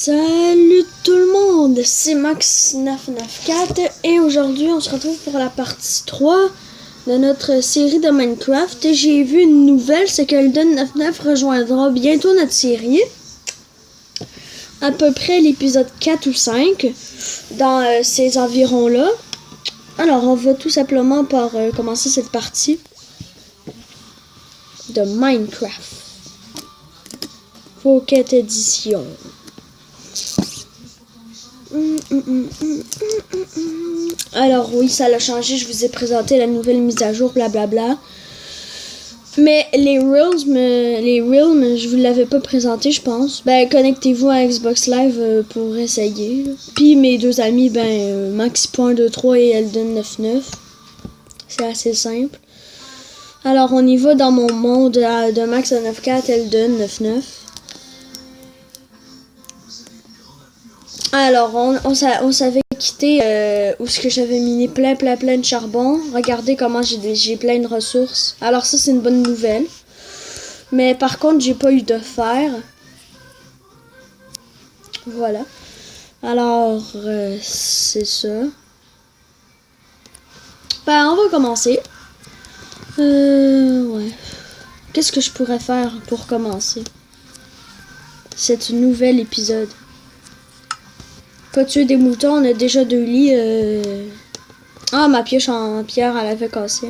Salut tout le monde, c'est Max994 et aujourd'hui on se retrouve pour la partie 3 de notre série de Minecraft. Et j'ai vu une nouvelle, c'est qu'Elden99 rejoindra bientôt notre série. À peu près l'épisode 4 ou 5 dans ces environs-là. Alors on va tout simplement par commencer cette partie de Minecraft. Pocket Edition. Alors oui, ça l'a changé, je vous ai présenté la nouvelle mise à jour, blablabla. Mais les Realms, je vous l'avais pas présenté, je pense. Ben, connectez-vous à Xbox Live pour essayer. Puis mes deux amis, Maxi.23 et Elden99. C'est assez simple. Alors on y va dans mon monde de Max94, Elden99. Alors, on s'avait quitté où ce que j'avais miné plein de charbon. Regardez comment j'ai plein de ressources. Alors ça, c'est une bonne nouvelle. Mais par contre, j'ai pas eu de fer. Voilà. Alors, c'est ça. Ben, on va commencer. Ouais. Qu'est-ce que je pourrais faire pour commencer cet nouvel épisode? Pas tuer des moutons, on a déjà 2 lits. Ah, ma pioche en pierre, elle avait cassé.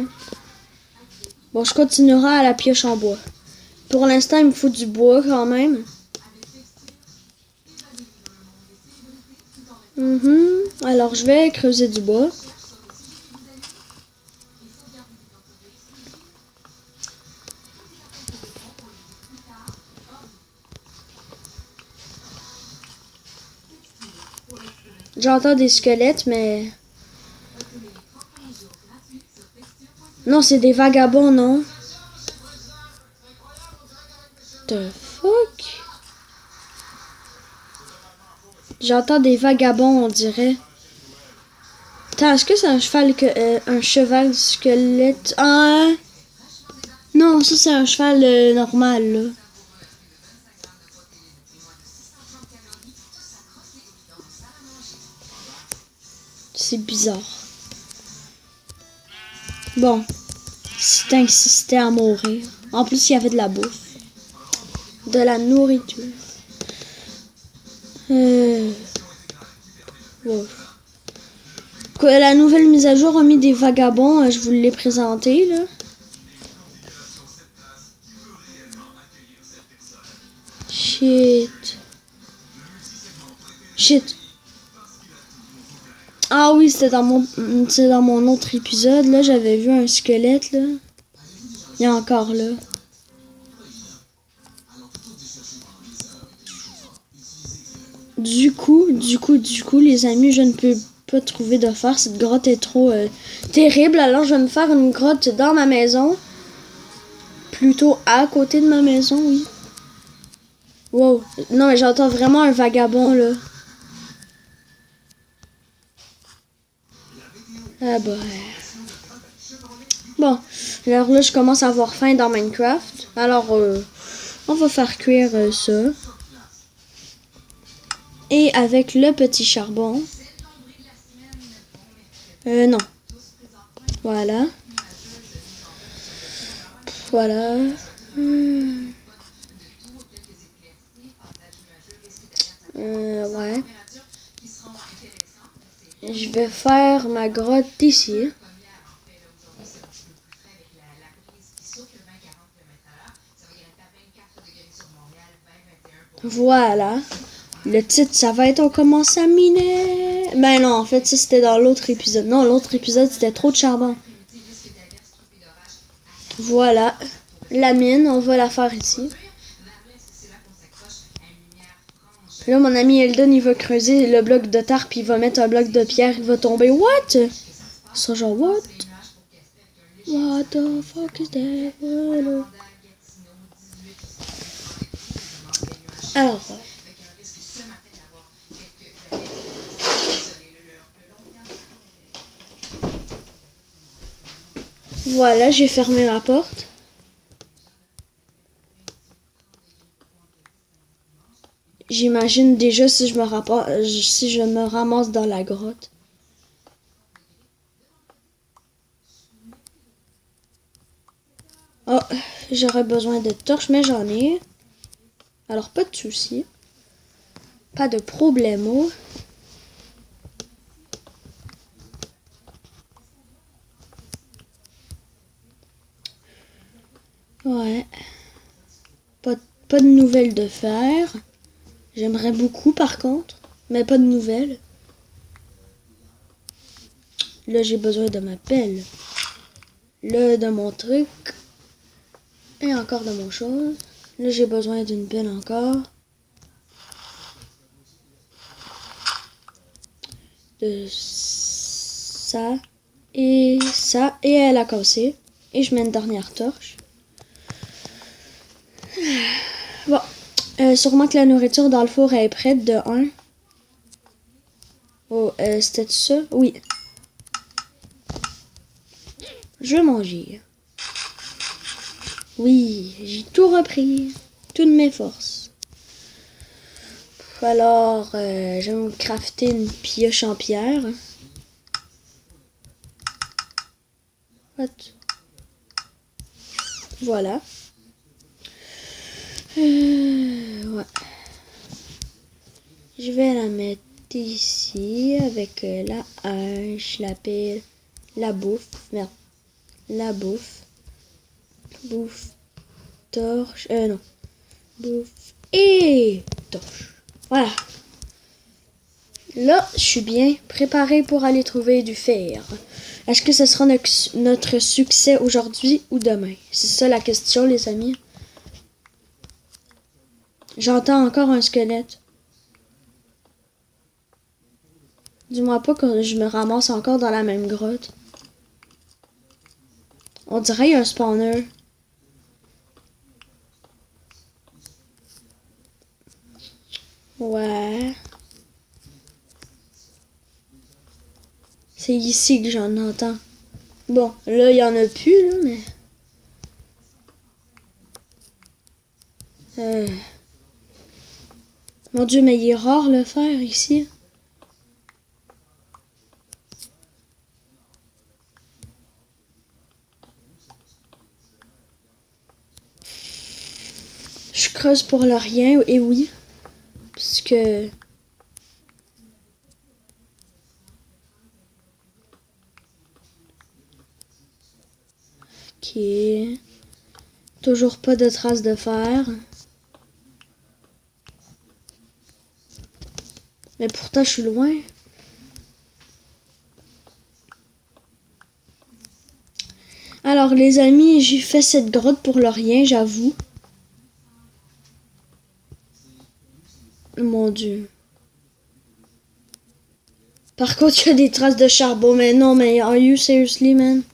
Bon, je continuerai à la pioche en bois. Pour l'instant, il me faut du bois quand même. Alors, je vais creuser du bois. J'entends des squelettes, mais... Non, c'est des vagabonds, non? The fuck? J'entends des vagabonds, on dirait. Attends, est-ce que c'est un cheval squelette? Ah! Non, ça c'est un cheval normal, là. C'est bizarre. Bon. Si t'insistais à mourir. En plus, il y avait de la bouffe. De la nourriture. Bon. La nouvelle mise à jour a mis des vagabonds. Je vous l'ai présenté, là. Shit. Ah oui, c'est dans mon autre épisode. Là, j'avais vu un squelette, là. Il est encore là. Du coup, les amis, je ne peux pas trouver de fer. Cette grotte est trop terrible. Alors, je vais me faire une grotte dans ma maison. Plutôt à côté de ma maison, oui. Wow. Non, mais j'entends vraiment un vagabond, là. Ah bah... Bon, alors là, je commence à avoir faim dans Minecraft. Alors, on va faire cuire ça. Et avec le petit charbon. Non. Voilà. Voilà. Ouais. Je vais faire ma grotte ici. Voilà. Le titre, ça va être on commence à miner. Ben non, en fait, ça c'était dans l'autre épisode. Non, l'autre épisode, c'était trop de charbon. Voilà. La mine, on va la faire ici. Là, mon ami Elden, il va creuser le bloc de terre, puis il va mettre un bloc de pierre, il va tomber. What? Ça genre, what? What the fuck is that? Alors... Voilà, j'ai fermé ma porte. J'imagine déjà si je me ramasse dans la grotte. Oh, j'aurais besoin de torches, mais j'en ai. Alors, pas de soucis. Pas de problème. Ouais. Pas de nouvelles de fer. J'aimerais beaucoup, par contre. Mais pas de nouvelles. Là, j'ai besoin de ma pelle. Là, de mon truc. Et encore de mon chose. Là, j'ai besoin d'une pelle encore. De ça. Et ça. Et elle a cassé. Et je mets une dernière torche. Bon. Sûrement que la nourriture dans le four est prête de 1. Oh, c'était ça? Oui. Je vais manger. Oui, j'ai tout repris. Toutes mes forces. Alors, je vais me crafter une pioche en pierre. What? Voilà. Ouais. Je vais la mettre ici avec la hache, la pelle, la bouffe. Merde. La bouffe. Bouffe. Torche. Non. Bouffe. Et torche. Voilà. Là, je suis bien préparée pour aller trouver du fer. Est-ce que ce sera notre succès aujourd'hui ou demain? C'est ça la question, les amis. J'entends encore un squelette. Dis-moi pas que je me ramasse encore dans la même grotte. On dirait un spawner. Ouais. C'est ici que j'en entends. Bon, là, il y en a plus, là, mais... Mon Dieu, mais il est rare le fer ici. Je creuse pour le rien, et oui. Parce que... Ok. Toujours pas de traces de fer. Mais pourtant, je suis loin. Alors, les amis, j'ai fait cette grotte pour le rien, j'avoue. Mon Dieu. Par contre, il y a des traces de charbon. Mais non, mais are you seriously, man?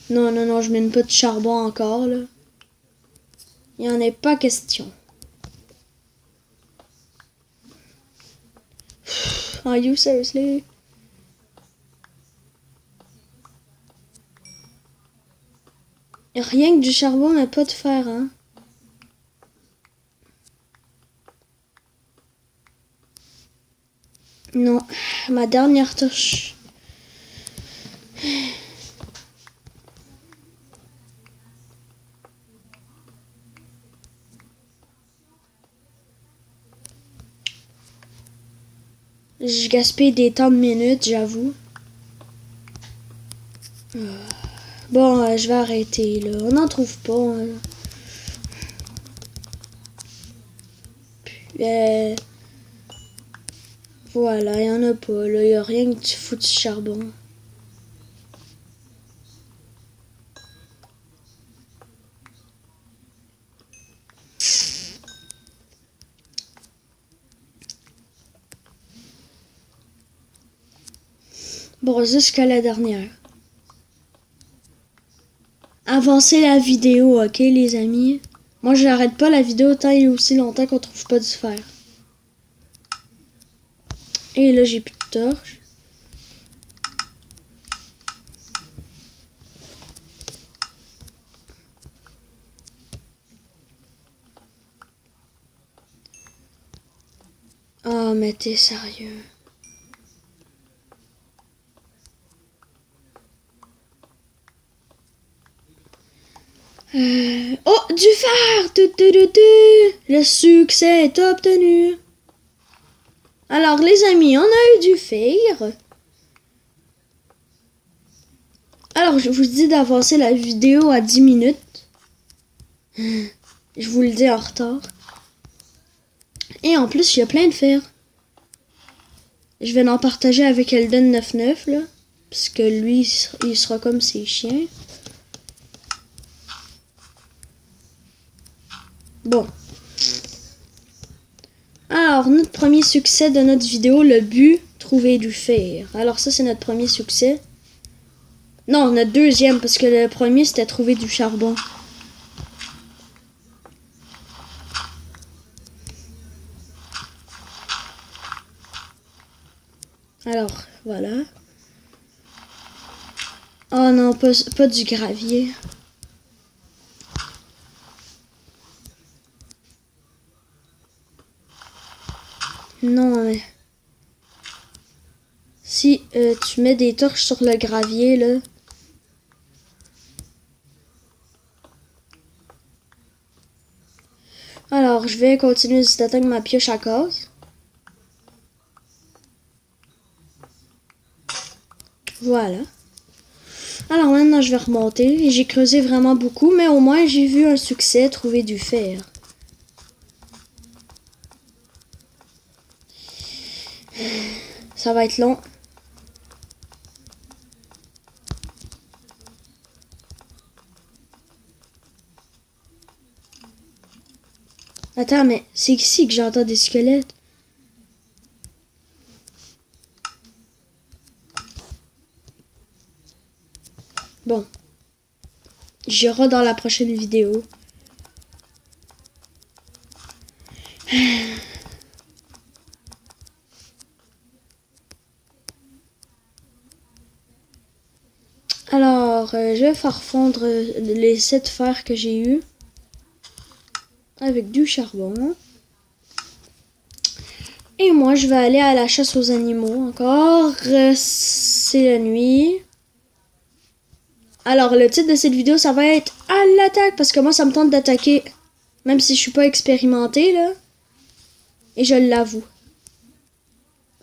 Non, non, non, je mène pas de charbon encore, là. Il n'y en est pas question. Are you seriously? Y a rien que du charbon, mais pas de fer, hein. Non, ma dernière torche. Je gaspille des temps de minutes, j'avoue. Bon, je vais arrêter, là. On n'en trouve pas, hein. Puis, voilà, il n'y en a pas, là. Il n'y a rien que du foutu charbon. Bon, jusqu'à la dernière. Avancez la vidéo, ok, les amis? Moi, je n'arrête pas la vidéo tant et aussi longtemps qu'on trouve pas du fer. Et là, j'ai plus de torche. Ah, mais t'es sérieux. Oh, du fer! Le succès est obtenu. Alors, les amis, on a eu du fer. Alors, je vous dis d'avancer la vidéo à 10 minutes. Je vous le dis en retard. Et en plus, il y a plein de fer. Je vais en partager avec Elden99, là. Parce que lui, il sera comme ses chiens. Bon. Alors, notre premier succès de notre vidéo, le but, trouver du fer. Alors ça, c'est notre premier succès. Non, notre deuxième, parce que le premier, c'était trouver du charbon. Alors, voilà. Oh non, pas du gravier. Non, mais... Si tu mets des torches sur le gravier, là... Alors, je vais continuer d'atteindre ma pioche à casse. Voilà. Alors maintenant, je vais remonter. J'ai creusé vraiment beaucoup, mais au moins, j'ai vu un succès, trouver du fer. Ça va être long. Attends, mais c'est ici que j'entends des squelettes. Bon. J'irai dans la prochaine vidéo. Alors, je vais faire fondre les 7 fers que j'ai eu avec du charbon. Et moi, je vais aller à la chasse aux animaux encore. C'est la nuit. Alors, le titre de cette vidéo, ça va être « À l'attaque » parce que moi, ça me tente d'attaquer. Même si je suis pas expérimenté, là. Et je l'avoue.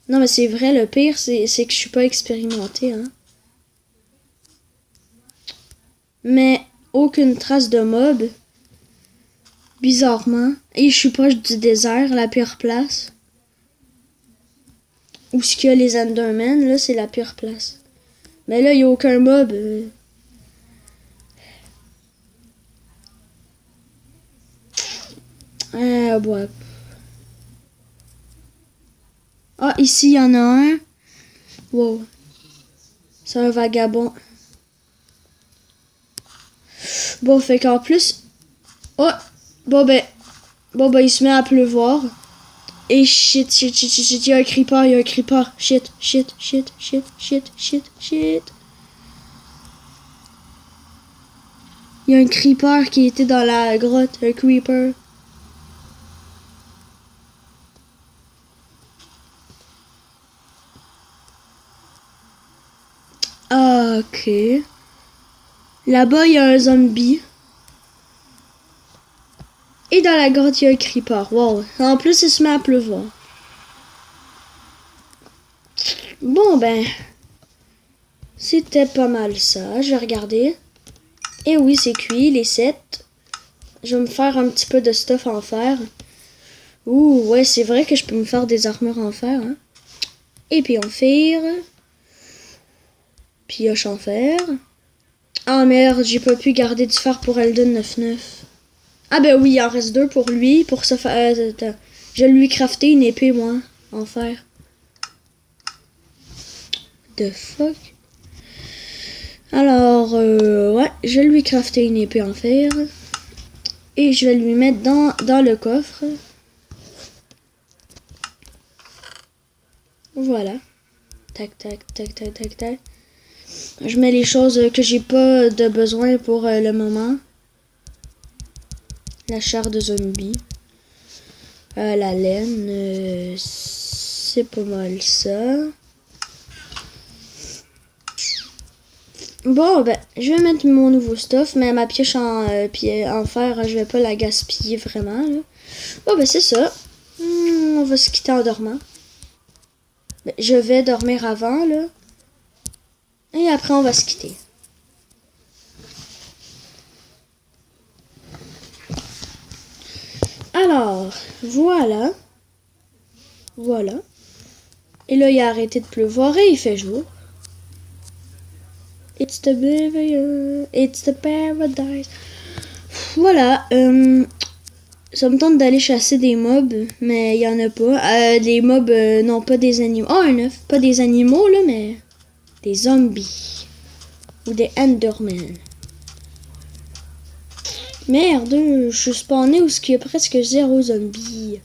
Non, mais c'est vrai, le pire, c'est que je suis pas expérimenté, hein. Mais aucune trace de mob. Bizarrement. Et je suis proche du désert, la pire place. Où ce qu'il y a les Endermen, là, c'est la pire place. Mais là, il n'y a aucun mob. Ouais. Ah, ici, il y en a un. Wow. C'est un vagabond. Bon, fait qu'en plus... Oh! Bon, ben, il se met à pleuvoir. Et shit. Il y a un creeper, Shit. Il y a un creeper qui était dans la grotte. Un creeper. Ah, ok. Là-bas, il y a un zombie. Et dans la grotte, il y a un creeper. Wow. En plus, il se met à pleuvoir. Bon, ben. C'était pas mal ça. Je vais regarder. Et oui, c'est cuit, les 7. Je vais me faire un petit peu de stuff en fer. Ouh, ouais, c'est vrai que je peux me faire des armures en fer. Hein. Et puis en fer. Pioche en fer. Ah merde, j'ai pas pu garder du fer pour Elden99. Ah ben oui, il en reste 2 pour lui. Pour se faire... je vais lui crafter une épée, moi, en fer. The fuck? Alors, ouais, je vais lui crafter une épée en fer. Et je vais lui mettre dans le coffre. Voilà. Tac. Je mets les choses que j'ai pas de besoin pour le moment. La chair de zombie. La laine. c'est pas mal ça. Bon, ben, je vais mettre mon nouveau stuff, mais ma pioche en fer, je vais pas la gaspiller vraiment, là. Bon, ben, c'est ça. On va se quitter en dormant. Ben, je vais dormir avant, là. Et après, on va se quitter. Alors, voilà. Voilà. Et là, il a arrêté de pleuvoir et il fait jour. It's the oblivion, it's the paradise. Voilà. Ça me tente d'aller chasser des mobs, mais il y en a pas. Des mobs, non pas des animaux. Oh, un œuf. Pas des animaux, là, mais des zombies. Ou des Endermen. Merde, je suis spawné où il y a presque 0 zombies.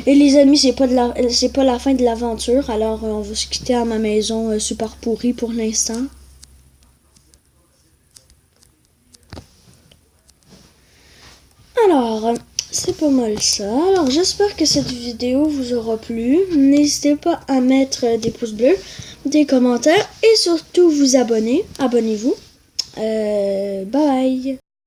Et les amis, c'est pas la fin de l'aventure, alors on va se quitter à ma maison super pourrie pour l'instant. Alors, c'est pas mal ça. Alors, j'espère que cette vidéo vous aura plu. N'hésitez pas à mettre des pouces bleus, des commentaires et surtout vous abonner. Abonnez-vous. Bye!